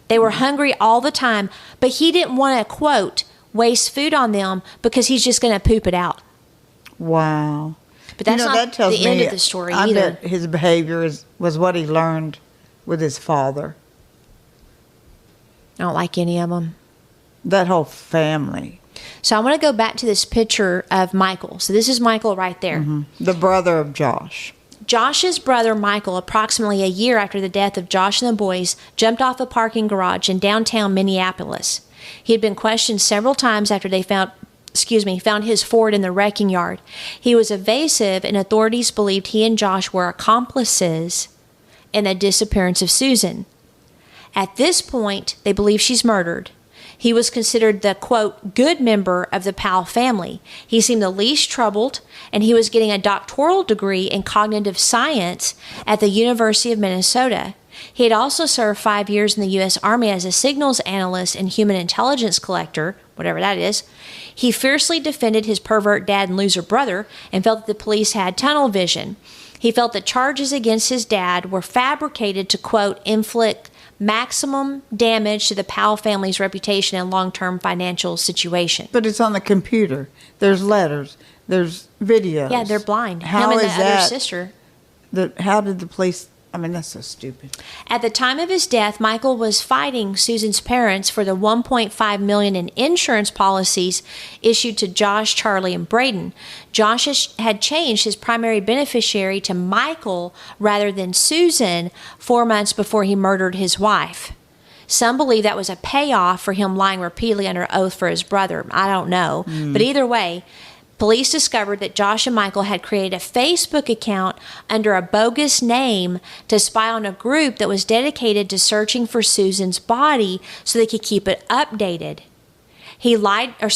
They were hungry all the time, but he didn't want to, quote, waste food on them because he's just going to poop it out. Wow. But that's not that tells the end me, of the story I either. bet his behavior was what he learned with his father. I don't like any of them. That whole family. So I want to go back to this picture of Michael. So this is Michael right there. Mm-hmm. The brother of Josh. Josh's brother Michael, approximately a year after the death of Josh and the boys, jumped off a parking garage in downtown Minneapolis. He had been questioned several times after they found his Ford in the wrecking yard. He was evasive, and authorities believed he and Josh were accomplices in the disappearance of Susan. At this point, they believe she's murdered. He was considered the, quote, good member of the Powell family. He seemed the least troubled, and he was getting a doctoral degree in cognitive science at the University of Minnesota. He had also served 5 years in the U.S. Army as a signals analyst and human intelligence collector, whatever that is. He fiercely defended his pervert dad and loser brother and felt that the police had tunnel vision. He felt that charges against his dad were fabricated to, quote, inflict maximum damage to the Powell family's reputation and long-term financial situation. But it's on the computer. There's letters. There's videos. Yeah, they're blind. How Him and is the that? other sister. How did the police... I mean, that's so stupid. At the time of his death, Michael was fighting Susan's parents for the $1.5 million in insurance policies issued to Josh, Charlie, and Braden. Josh had changed his primary beneficiary to Michael rather than Susan 4 months before he murdered his wife. Some believe that was a payoff for him lying repeatedly under oath for his brother. I don't know. But either way, police discovered that Josh and Michael had created a Facebook account under a bogus name to spy on a group that was dedicated to searching for Susan's body so they could keep it updated. He lied to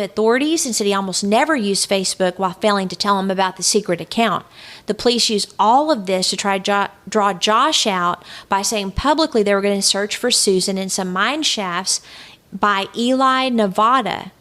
authorities and said he almost never used Facebook while failing to tell them about the secret account. The police used all of this to try to draw Josh out by saying publicly they were going to search for Susan in some mine shafts by Eli, Nevada.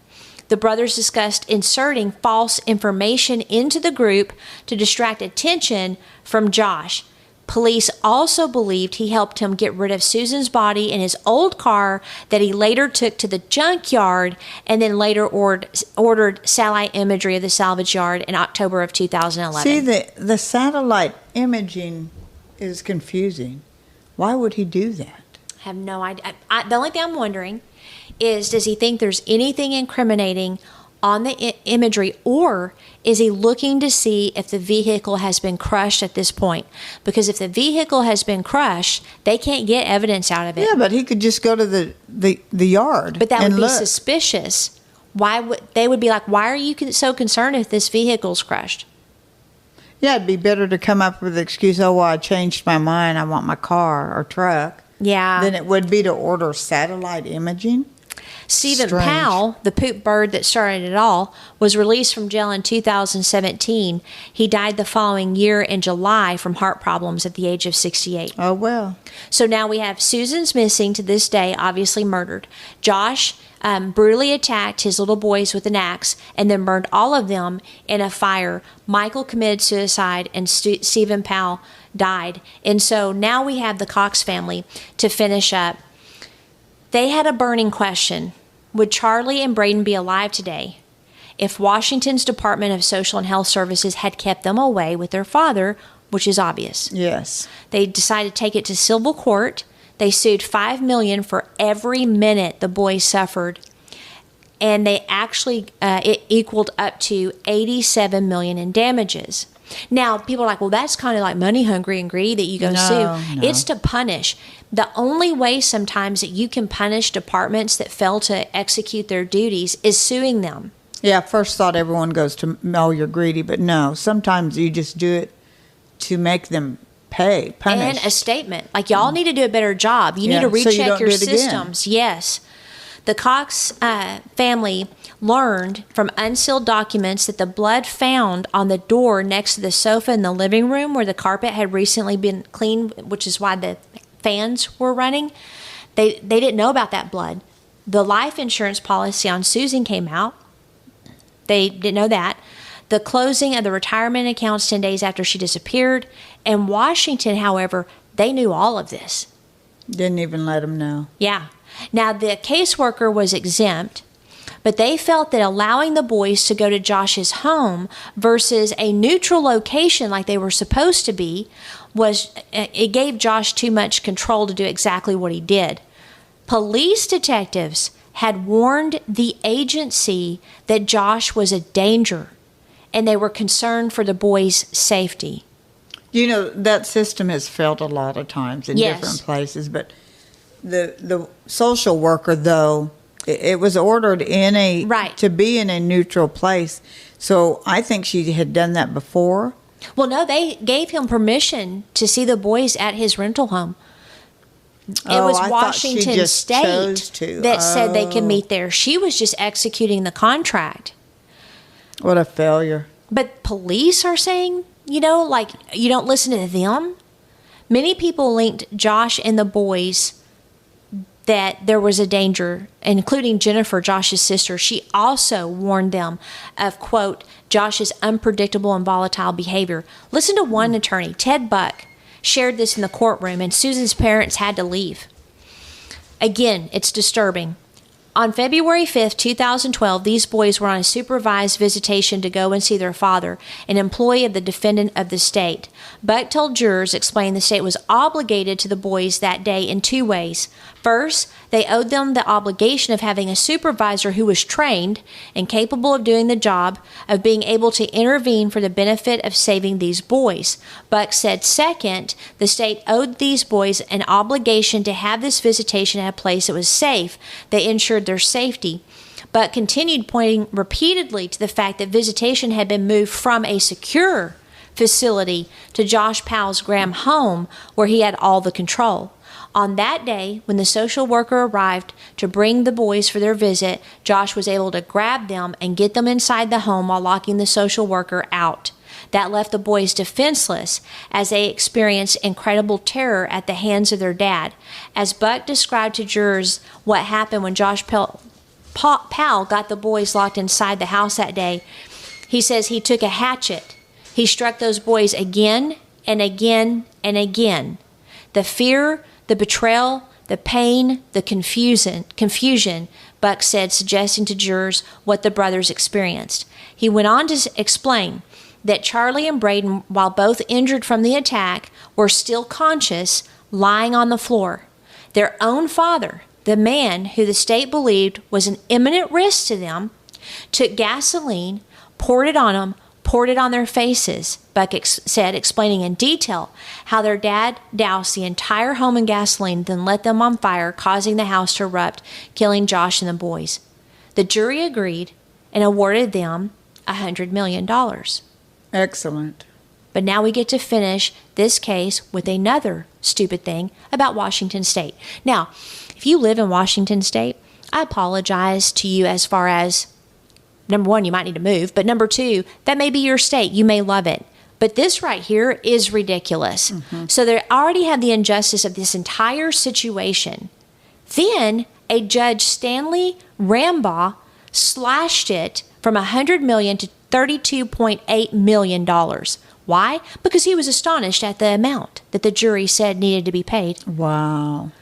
The brothers discussed inserting false information into the group to distract attention from Josh. Police also believed he helped him get rid of Susan's body in his old car that he later took to the junkyard and then later ordered satellite imagery of the salvage yard in October of 2011. See, the satellite imaging is confusing. Why would he do that? I have no idea. The only thing I'm wondering is, does he think there's anything incriminating on the imagery, or is he looking to see if the vehicle has been crushed at this point? Because if the vehicle has been crushed, they can't get evidence out of it. Yeah, but he could just go to the yard. But that and would be look. suspicious. Why would be like, why are you so concerned if this vehicle's crushed? Yeah, it'd be better to come up with the excuse, oh, well, I changed my mind, I want my car or truck. Yeah. Than it would be to order satellite imaging. Susan Strange. Powell, the poop bird that started it all, was released from jail in 2017. He died the following year in July from heart problems at the age of 68. Oh, well. So now we have Susan's missing to this day, obviously murdered. Josh brutally attacked his little boys with an axe and then burned all of them in a fire. Michael committed suicide and Stephen Powell died. And so now we have the Cox family to finish up. They had a burning question. Would Charlie and Braden be alive today if Washington's Department of Social and Health Services had kept them away with their father, which is obvious? Yes. They decided to take it to civil court. They sued $5 million for every minute the boys suffered. And they actually, it equaled up to $87 million in damages. Now, people are like, well, that's kind of like money hungry and greedy that you go sue. No. It's to punish. The only way sometimes that you can punish departments that fail to execute their duties is suing them. Yeah, first thought everyone goes to, oh, you're greedy, but no. Sometimes you just do it to make them punish. And a statement. Like, y'all need to do a better job. You need to so you recheck don't your do it again. systems. Yes. The Cox family learned from unsealed documents that the blood found on the door next to the sofa in the living room where the carpet had recently been cleaned, which is why the fans were running, they didn't know about that blood. The life insurance policy on Susan came out. They didn't know that. The closing of the retirement accounts 10 days after she disappeared. And Washington, however, they knew all of this. Didn't even let them know. Yeah. Now, the caseworker was exempt, but they felt that allowing the boys to go to Josh's home versus a neutral location like they were supposed to be it gave Josh too much control to do exactly what he did. Police detectives had warned the agency that Josh was a danger, and they were concerned for the boys' safety. You know, that system has failed a lot of times in different places, but the social worker, though, it was ordered to be in a neutral place. So I think she had done that before. Well, no, they gave him permission to see the boys at his rental home. It was Washington State that said they could meet there. She was just executing the contract. What a failure. But police are saying, you don't listen to them. Many people linked Josh and the boys that there was a danger, including Jennifer, Josh's sister. She also warned them of, quote, Josh's unpredictable and volatile behavior. Listen to one attorney, Ted Buck, shared this in the courtroom, and Susan's parents had to leave. Again, it's disturbing. On February 5th, 2012, these boys were on a supervised visitation to go and see their father, an employee of the defendant of the state. Buck told jurors, explained the state was obligated to the boys that day in two ways. First, they owed them the obligation of having a supervisor who was trained and capable of doing the job of being able to intervene for the benefit of saving these boys. Buck said, second, the state owed these boys an obligation to have this visitation at a place that was safe. They ensured their safety. Buck continued pointing repeatedly to the fact that visitation had been moved from a secure facility to Josh Powell's Graham home where he had all the control. On that day, when the social worker arrived to bring the boys for their visit, Josh was able to grab them and get them inside the home while locking the social worker out. that left the boys defenseless as they experienced incredible terror at the hands of their dad. As Buck described to jurors what happened when Josh Powell got the boys locked inside the house that day, he says he took a hatchet. He struck those boys again and again and again. The fear, the betrayal, the pain, the confusion, Buck said, suggesting to jurors what the brothers experienced. He went on to explain that Charlie and Braden, while both injured from the attack, were still conscious, lying on the floor. Their own father, the man who the state believed was an imminent risk to them, took gasoline, poured it on them, poured it on their faces, Buck said, explaining in detail how their dad doused the entire home in gasoline, then lit them on fire, causing the house to erupt, killing Josh and the boys. The jury agreed and awarded them $100 million. Excellent. But now we get to finish this case with another stupid thing about Washington State. Now, if you live in Washington State, I apologize to you as far as, number one, you might need to move, but number two, that may be your state. You may love it. But this right here is ridiculous. Mm-hmm. So they already have the injustice of this entire situation. Then a Judge Stanley Rambaugh slashed it from $100 million to $32.8 million. Why? Because he was astonished at the amount that the jury said needed to be paid. Wow.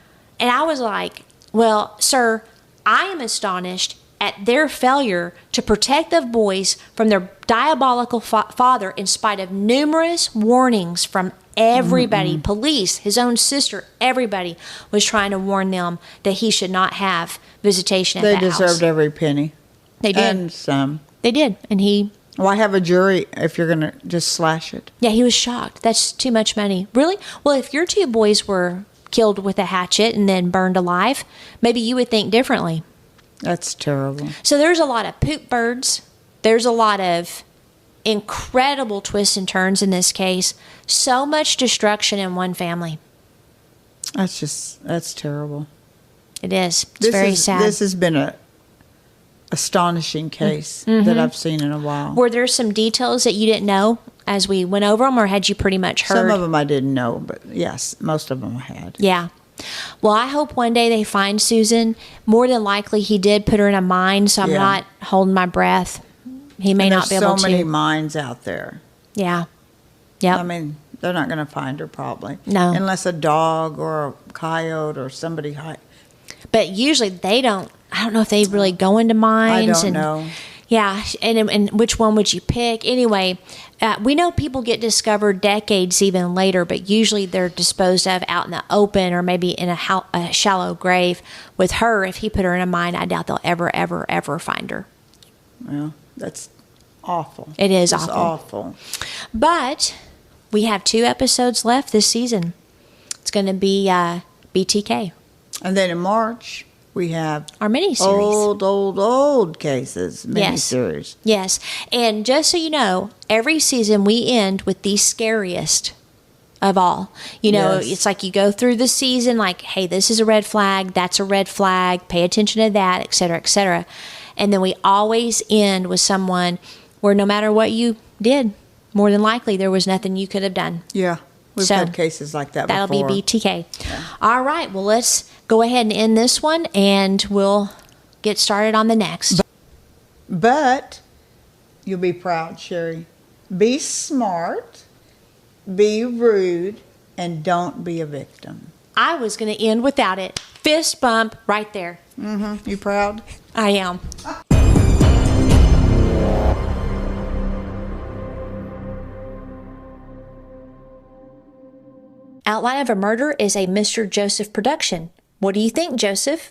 And I was like, well, sir, I am astonished at their failure to protect the boys from their diabolical father in spite of numerous warnings from everybody, police, his own sister, everybody was trying to warn them that he should not have visitation at that house. They deserved every penny. They did. And some. They did. And he... Why have a jury if you're going to just slash it? Yeah, he was shocked. That's too much money. Really? Well, if your two boys were killed with a hatchet and then burned alive, maybe you would think differently. That's terrible. So there's a lot of poop birds. There's a lot of incredible twists and turns in this case. So much destruction in one family. That's terrible. It is. It's very sad. This has been a astonishing case that I've seen in a while. Were there some details that you didn't know as we went over them, or had you pretty much heard? Some of them I didn't know, but yes, most of them I had. Yeah. Well, I hope one day they find Susan. More than likely, he did put her in a mine, so I'm not holding my breath. He may not be able to. There's so many mines out there. Yeah. Yeah. I mean, they're not going to find her probably. No. Unless a dog or a coyote or somebody. But usually they don't. I don't know if they really go into mines. I don't know. Yeah, and which one would you pick? Anyway, we know people get discovered decades even later, but usually they're disposed of out in the open or maybe in a shallow grave. With her, if he put her in a mine, I doubt they'll ever find her. Well, that's awful. It is awful. It's awful. But we have 2 episodes left this season. It's going to be BTK. And then in March, we have our miniseries. Old cases miniseries. Yes. And just so you know, every season we end with the scariest of all. You know, It's like you go through the season like, hey, this is a red flag, that's a red flag, pay attention to that, et cetera, et cetera. And then we always end with someone where no matter what you did, more than likely there was nothing you could have done. Yeah. We've had cases like that before. That'll be BTK. Yeah. All right. Well, let's go ahead and end this one, and we'll get started on the next. But you'll be proud, Sherry. Be smart, be rude, and don't be a victim. I was going to end without it. Fist bump right there. Mm-hmm. You proud? I am. Outline of a Murder is a Mr. Joseph production. What do you think, Joseph?